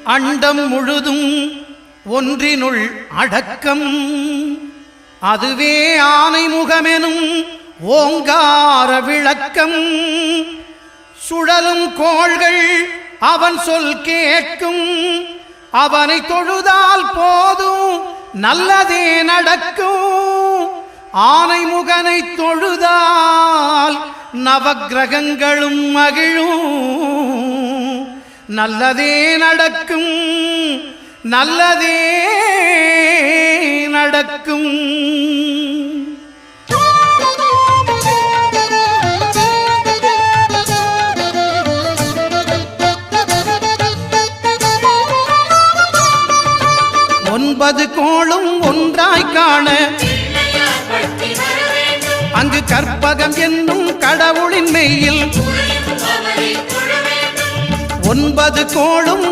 அண்டம் முழுதும் ஒன்றினுள் அடக்கம். அதுவே ஆனை முகமெனும் ஓங்கார விளக்கம். சுழலும் கோள்கள் அவன் சொல் கேட்கும். அவனை தொழுதால் போதும் நல்லதே நடக்கும். ஆனை முகனை தொழுதால் நவக்கிரகங்களும் மகிழும். நல்லதே நடக்கும், நல்லதே நடக்கும். ஒன்பது கோளும் ஒன்றாய் காண அங்கு கற்பகம் என்னும் கடவுளின் மெய்யில் 9 கோளும்